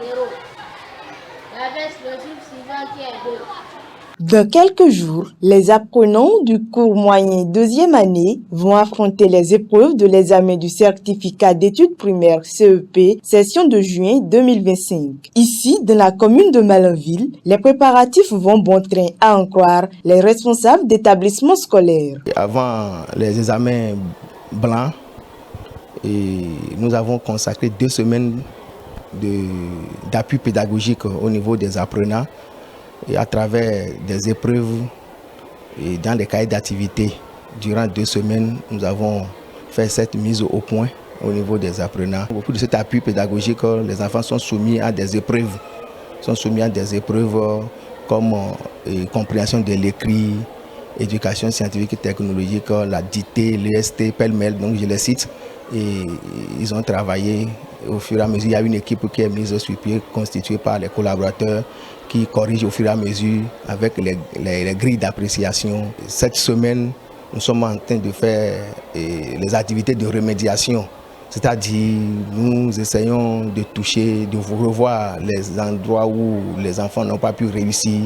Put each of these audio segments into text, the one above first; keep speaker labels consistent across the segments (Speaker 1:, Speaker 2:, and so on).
Speaker 1: 0. Avec le chiffre suivant qui est 2.
Speaker 2: Dans quelques jours, les apprenants du cours moyen deuxième année vont affronter les épreuves de l'examen du certificat d'études primaires CEP, session de juin 2025. Ici, dans la commune de Malanville, les préparatifs vont bon train à en croire les responsables d'établissements scolaires.
Speaker 3: Avant les examens blancs, nous avons consacré 2 semaines d'appui pédagogique au niveau des apprenants et à travers des épreuves et dans les cahiers d'activité. Durant 2 semaines, nous avons fait cette mise au point au niveau des apprenants. Beaucoup de cet appui pédagogique, les enfants sont soumis à des épreuves. Comme compréhension de l'écrit, éducation scientifique et technologique, la dictée, l'EST, pêle-mêle, donc je les cite. Et ils ont travaillé au fur et à mesure. Il y a une équipe qui est mise sur pied, constituée par les collaborateurs qui corrigent au fur et à mesure avec les grilles d'appréciation. Cette semaine, nous sommes en train de faire les activités de remédiation. C'est-à-dire, nous essayons de toucher, de revoir les endroits où les enfants n'ont pas pu réussir.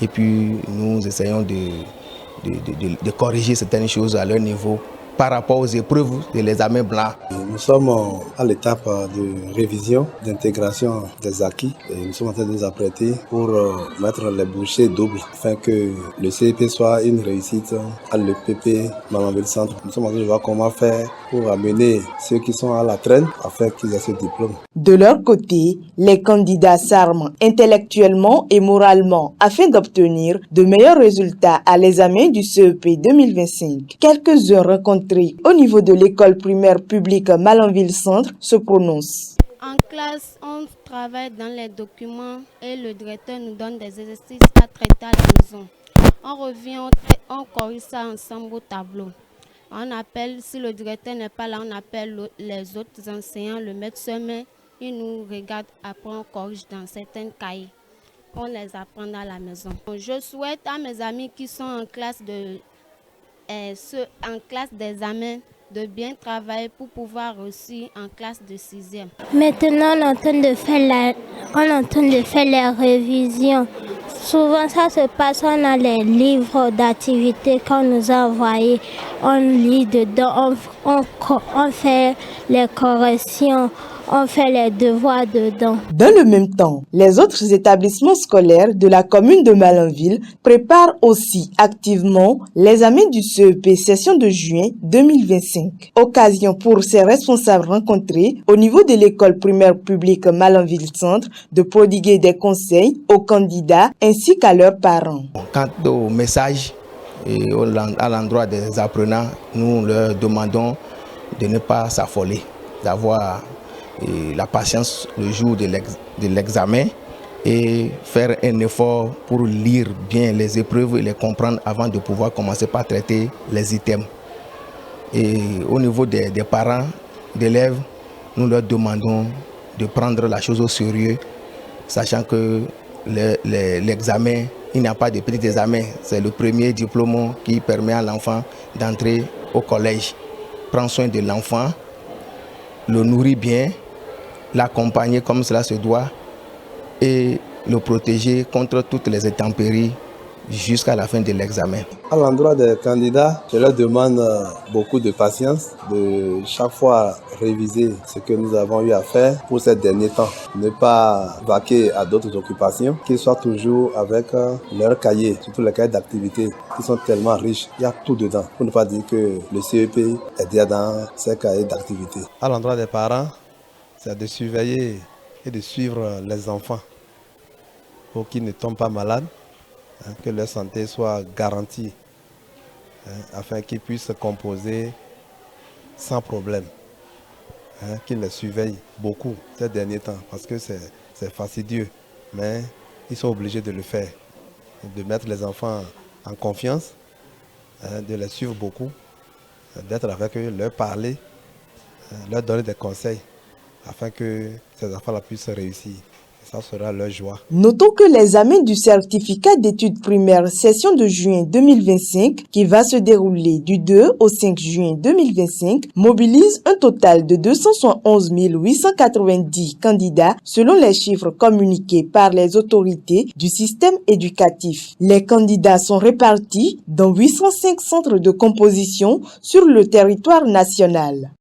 Speaker 3: Et puis, nous essayons de corriger certaines choses à leur niveau par rapport aux épreuves de l'examen blanc.
Speaker 4: Nous sommes à l'étape de révision, d'intégration des acquis. Et nous sommes en train de nous apprêter pour mettre les bouchées doubles afin que le CEP soit une réussite à l'EPP Malanville Centre. Nous sommes en train de voir comment faire pour amener ceux qui sont à la traîne afin qu'ils aient ce diplôme.
Speaker 2: De leur côté, les candidats s'arment intellectuellement et moralement afin d'obtenir de meilleurs résultats à l'examen du CEP 2025. Quelques-uns rencontrés au niveau de l'école primaire publique Malanville Centre se prononcent.
Speaker 5: En classe, on travaille dans les documents et le directeur nous donne des exercices à traiter à la maison. On revient, on corrige ça ensemble au tableau. On appelle, si le directeur n'est pas là, on appelle les autres enseignants, le maître semaine, ils nous regardent, après on corrige dans certains cahiers. On les apprend à la maison. Je souhaite à mes amis qui sont en classe d'examen de bien travailler pour pouvoir réussir en classe de 6e.
Speaker 6: Maintenant, on est en train de faire les révisions. Souvent, ça se passe, on a les livres d'activités qu'on nous a envoyés. On lit dedans, on fait les corrections, on fait les devoirs dedans.
Speaker 2: Dans le même temps, les autres établissements scolaires de la commune de Malanville préparent aussi activement l'examen du CEP session de juin 2025. Occasion pour ces responsables rencontrés au niveau de l'école primaire publique Malanville Centre de prodiguer des conseils aux candidats ainsi qu'à leurs parents.
Speaker 3: Quant au message à l'endroit des apprenants, nous leur demandons de ne pas s'affoler, d'avoir la patience le jour de l'examen et faire un effort pour lire bien les épreuves et les comprendre avant de pouvoir commencer par traiter les items. Et au niveau des parents d'élèves, nous leur demandons de prendre la chose au sérieux, sachant que l'examen, il n'y a pas de petit examen, c'est le premier diplôme qui permet à l'enfant d'entrer au collège. Prends soin de l'enfant, le nourrit bien, l'accompagner comme cela se doit et le protéger contre toutes les intempéries jusqu'à la fin de l'examen.
Speaker 4: À l'endroit des candidats, je leur demande beaucoup de patience, de chaque fois réviser ce que nous avons eu à faire pour ces derniers temps. Ne pas vaquer à d'autres occupations, qu'ils soient toujours avec leur cahier, surtout les cahiers d'activité qui sont tellement riches. Il y a tout dedans, pour ne pas dire que le CEP est déjà dans ces cahiers d'activité. À l'endroit des parents, c'est de surveiller et de suivre les enfants pour qu'ils ne tombent pas malades, que leur santé soit garantie, afin qu'ils puissent se composer sans problème, qu'ils les surveillent beaucoup ces derniers temps, parce que c'est fastidieux, mais ils sont obligés de le faire, de mettre les enfants en confiance, de les suivre beaucoup, d'être avec eux, leur parler, leur donner des conseils, afin que ces enfants-là puissent réussir. ça sera leur joie.
Speaker 2: Notons que l'examen du certificat d'études primaires session de juin 2025, qui va se dérouler du 2 au 5 juin 2025, mobilise un total de 271 890 candidats selon les chiffres communiqués par les autorités du système éducatif. Les candidats sont répartis dans 805 centres de composition sur le territoire national.